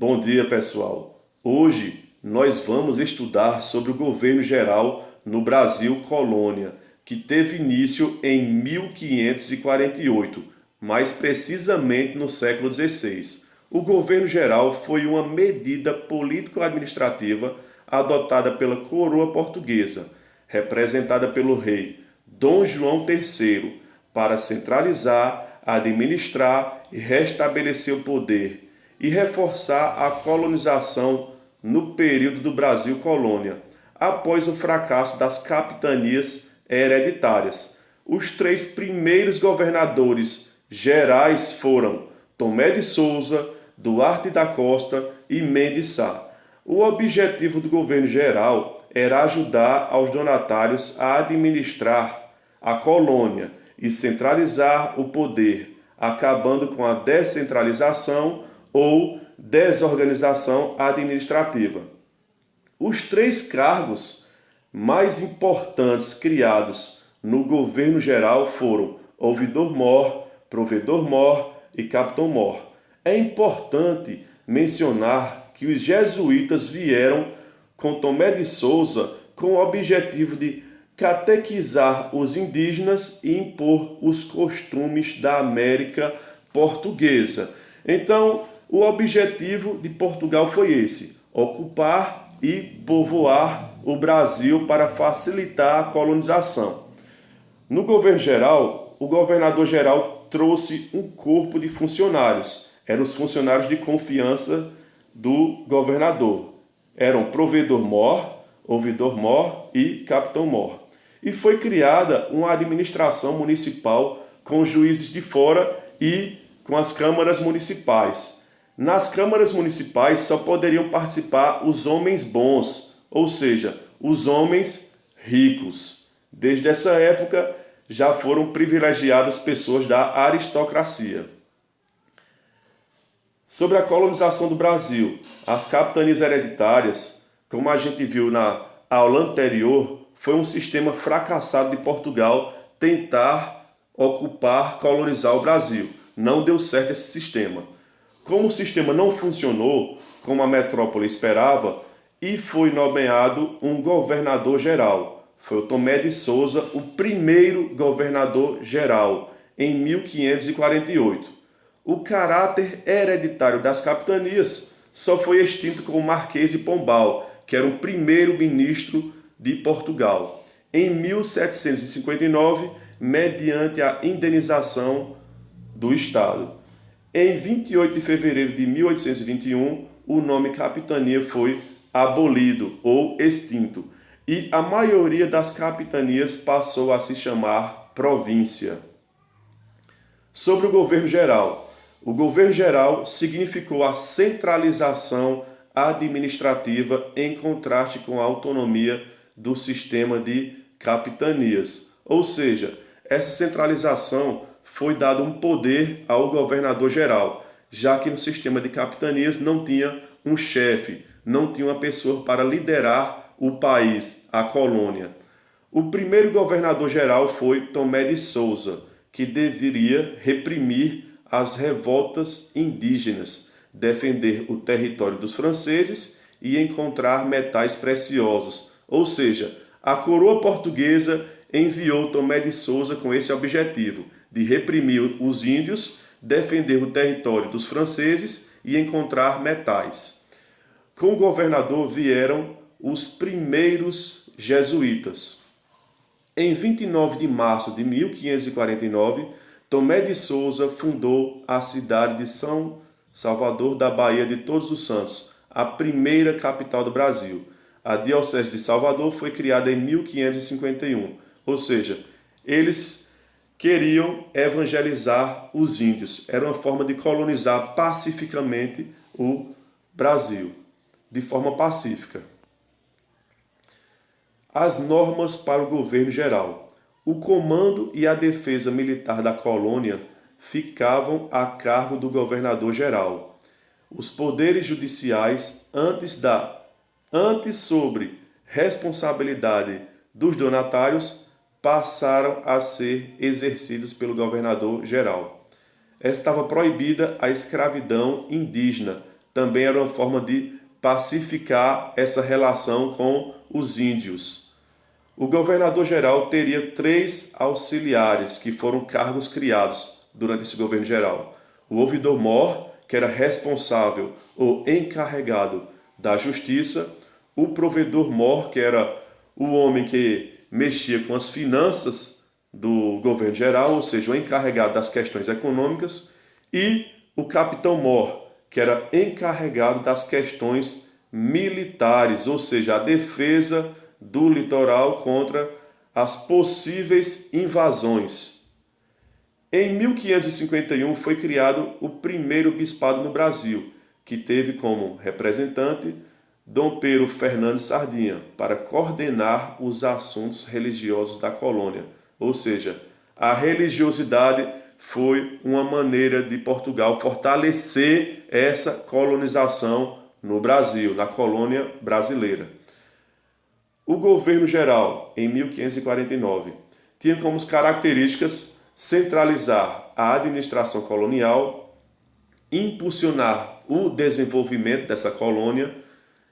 Bom dia, pessoal. Hoje nós vamos estudar sobre o governo geral no Brasil colônia, que teve início em 1548, mais precisamente no século XVI. O governo geral foi uma medida político-administrativa adotada pela coroa portuguesa, representada pelo rei Dom João III, para centralizar, administrar e restabelecer o poder e reforçar a colonização no período do Brasil colônia, após o fracasso das capitanias hereditárias. Os três primeiros governadores gerais foram Tomé de Souza, Duarte da Costa e Mendes Sá. O objetivo do governo geral era ajudar aos donatários a administrar a colônia e centralizar o poder, acabando com a descentralização ou desorganização administrativa. Os três cargos mais importantes criados no governo geral foram ouvidor-mor, provedor-mor e capitão-mor. É importante mencionar que os jesuítas vieram com Tomé de Souza com o objetivo de catequizar os indígenas e impor os costumes da América portuguesa. Então, o objetivo de Portugal foi esse: ocupar e povoar o Brasil para facilitar a colonização. No governo geral, o governador-geral trouxe um corpo de funcionários. Eram os funcionários de confiança do governador. Eram provedor-mor, ouvidor-mor e capitão-mor. E foi criada uma administração municipal com juízes de fora e com as câmaras municipais. Nas câmaras municipais só poderiam participar os homens bons, ou seja, os homens ricos. Desde essa época já foram privilegiadas pessoas da aristocracia. Sobre a colonização do Brasil, as capitanias hereditárias, como a gente viu na aula anterior, foi um sistema fracassado de Portugal tentar ocupar, colonizar o Brasil. Não deu certo esse sistema. Como o sistema não funcionou como a metrópole esperava, e foi nomeado um governador geral. Foi o Tomé de Souza, o primeiro governador geral, em 1548. O caráter hereditário das capitanias só foi extinto com o Marquês de Pombal, que era o primeiro ministro de Portugal, em 1759, mediante a indenização do Estado. Em 28 de fevereiro de 1821, o nome capitania foi abolido ou extinto, e a maioria das capitanias passou a se chamar província. Sobre o governo geral. O governo geral significou a centralização administrativa em contraste com a autonomia do sistema de capitanias. Ou seja, essa centralização foi dado um poder ao governador geral, já que no sistema de capitanias não tinha um chefe, não tinha uma pessoa para liderar o país, a colônia. O primeiro governador geral foi Tomé de Souza, que deveria reprimir as revoltas indígenas, defender o território dos franceses e encontrar metais preciosos. Ou seja, a coroa portuguesa enviou Tomé de Souza com esse objetivo, de reprimir os índios, defender o território dos franceses e encontrar metais. Com o governador vieram os primeiros jesuítas. Em 29 de março de 1549, Tomé de Souza fundou a cidade de São Salvador da Bahia de Todos os Santos, a primeira capital do Brasil. A Diocese de Salvador foi criada em 1551, ou seja, eles queriam evangelizar os índios. Era uma forma de colonizar pacificamente o Brasil, de forma pacífica. As normas para o governo geral. O comando e a defesa militar da colônia ficavam a cargo do governador-geral. Os poderes judiciais, antes sobre responsabilidade dos donatários, passaram a ser exercidos pelo governador-geral. Estava proibida a escravidão indígena, também era uma forma de pacificar essa relação com os índios. O governador-geral teria 3 auxiliares, que foram cargos criados durante esse governo geral. O ouvidor-mor, que era responsável ou encarregado da justiça, o provedor-mor, que era o homem que mexia com as finanças do governo geral, ou seja, o encarregado das questões econômicas, e o capitão-mor, que era encarregado das questões militares, ou seja, a defesa do litoral contra as possíveis invasões. Em 1551 foi criado o primeiro bispado no Brasil, que teve como representante Dom Pedro Fernandes Sardinha, para coordenar os assuntos religiosos da colônia. Ou seja, a religiosidade foi uma maneira de Portugal fortalecer essa colonização no Brasil, na colônia brasileira. O governo geral, em 1549, tinha como características centralizar a administração colonial, impulsionar o desenvolvimento dessa colônia,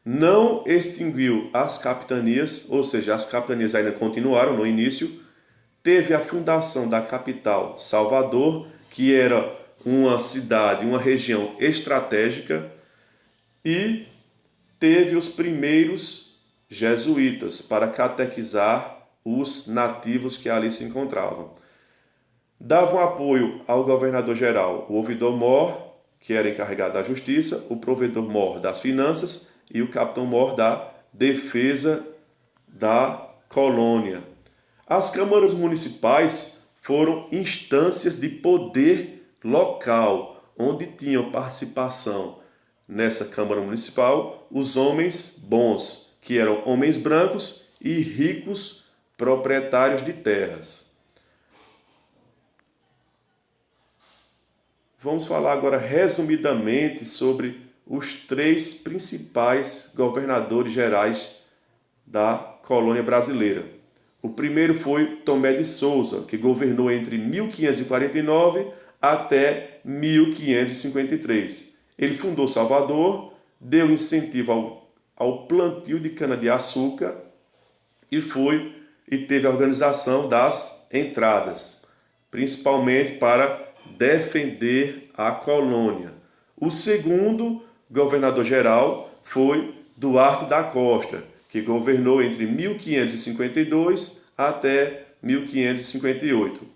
não extinguiu as capitanias, ou seja, as capitanias ainda continuaram no início, teve a fundação da capital, Salvador, que era uma cidade, uma região estratégica, e teve os primeiros jesuítas para catequizar os nativos que ali se encontravam. Davam apoio ao governador-geral, o ouvidor-mor, que era encarregado da justiça, o provedor-mor das finanças e o capitão-mor da defesa da colônia. As câmaras municipais foram instâncias de poder local, onde tinham participação nessa Câmara Municipal os homens bons, que eram homens brancos e ricos proprietários de terras. Vamos falar agora resumidamente sobre os 3 principais governadores gerais da colônia brasileira. O primeiro foi Tomé de Souza, que governou entre 1549 até 1553. Ele fundou Salvador, deu incentivo ao plantio de cana-de-açúcar e teve a organização das entradas, principalmente para defender a colônia. O segundo governador-geral foi Duarte da Costa, que governou entre 1552 até 1558.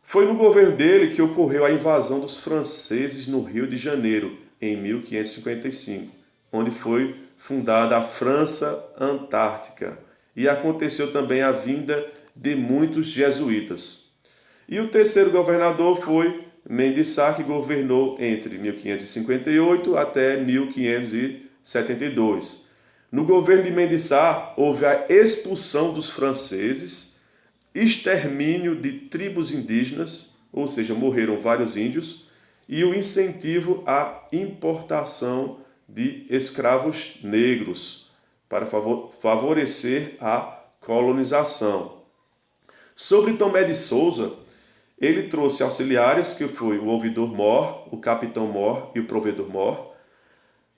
Foi no governo dele que ocorreu a invasão dos franceses no Rio de Janeiro, em 1555, onde foi fundada a França Antártica, e aconteceu também a vinda de muitos jesuítas. E o terceiro governador foi Mendes Sá, que governou entre 1558 até 1572. No governo de Mendes Sá, houve a expulsão dos franceses, extermínio de tribos indígenas, ou seja, morreram vários índios, e o incentivo à importação de escravos negros para favorecer a colonização. Sobre Tomé de Souza, ele trouxe auxiliares, que foi o ouvidor-mor, o capitão-mor e o provedor-mor.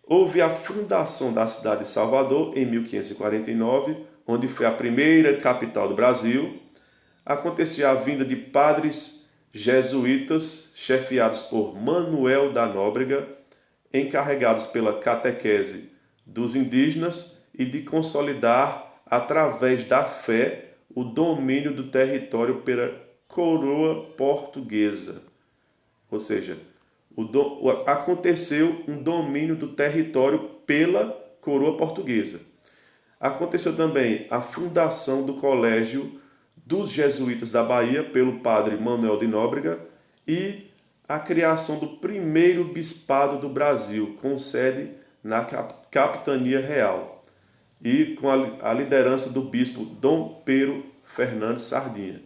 Houve a fundação da cidade de Salvador em 1549, onde foi a primeira capital do Brasil. Acontecia a vinda de padres jesuítas, chefiados por Manuel da Nóbrega, encarregados pela catequese dos indígenas e de consolidar, através da fé, o domínio do território pela coroa portuguesa. Ou seja, aconteceu um domínio do território pela coroa portuguesa. Aconteceu também a fundação do Colégio dos Jesuítas da Bahia pelo padre Manuel de Nóbrega e a criação do primeiro bispado do Brasil, com sede na Capitania Real e com a liderança do bispo Dom Pedro Fernandes Sardinha.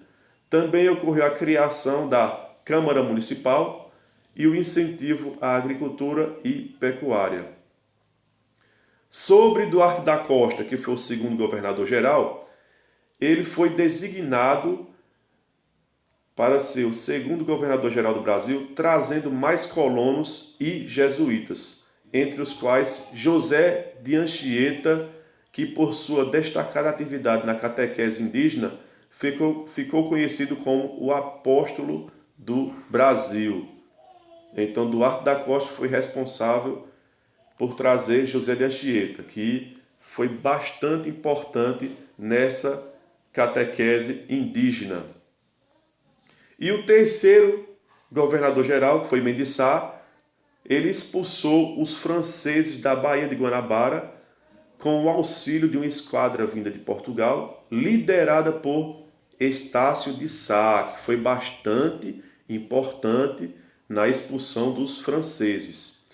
Também ocorreu a criação da Câmara Municipal e o incentivo à agricultura e pecuária. Sobre Duarte da Costa, que foi o segundo governador-geral, ele foi designado para ser o segundo governador-geral do Brasil, trazendo mais colonos e jesuítas. entre os quais José de Anchieta, que por sua destacada atividade na catequese indígena, ficou conhecido como o apóstolo do Brasil. Então, Duarte da Costa foi responsável por trazer José de Anchieta, que foi bastante importante nessa catequese indígena. E o terceiro governador-geral, que foi Mendes Sá, ele expulsou os franceses da Baía de Guanabara com o auxílio de uma esquadra vinda de Portugal, liderada por Estácio de Sá, que foi bastante importante na expulsão dos franceses.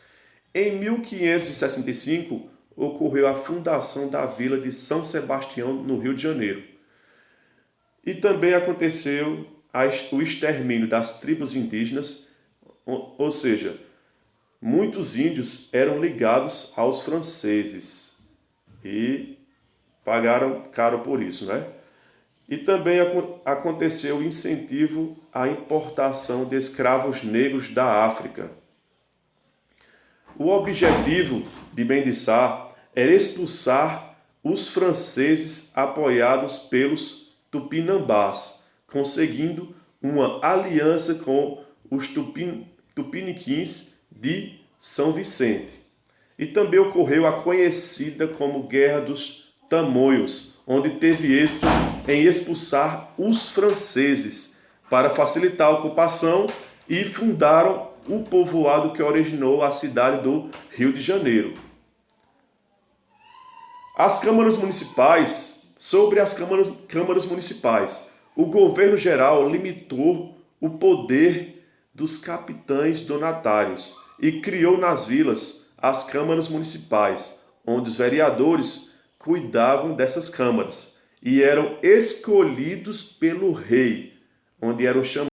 Em 1565, ocorreu a fundação da vila de São Sebastião, no Rio de Janeiro. E também aconteceu o extermínio das tribos indígenas, ou seja, muitos índios eram ligados aos franceses e pagaram caro por isso, né? E também aconteceu o incentivo à importação de escravos negros da África. O objetivo de Mendes Sá era expulsar os franceses apoiados pelos tupinambás, conseguindo uma aliança com os tupiniquins de São Vicente. E também ocorreu a conhecida como Guerra dos Tamoios, onde teve êxito em expulsar os franceses para facilitar a ocupação e fundaram o povoado que originou a cidade do Rio de Janeiro. As câmaras municipais, sobre as câmaras municipais, o governo geral limitou o poder dos capitães donatários e criou nas vilas as câmaras municipais, onde os vereadores cuidavam dessas câmaras e eram escolhidos pelo rei, onde eram chamados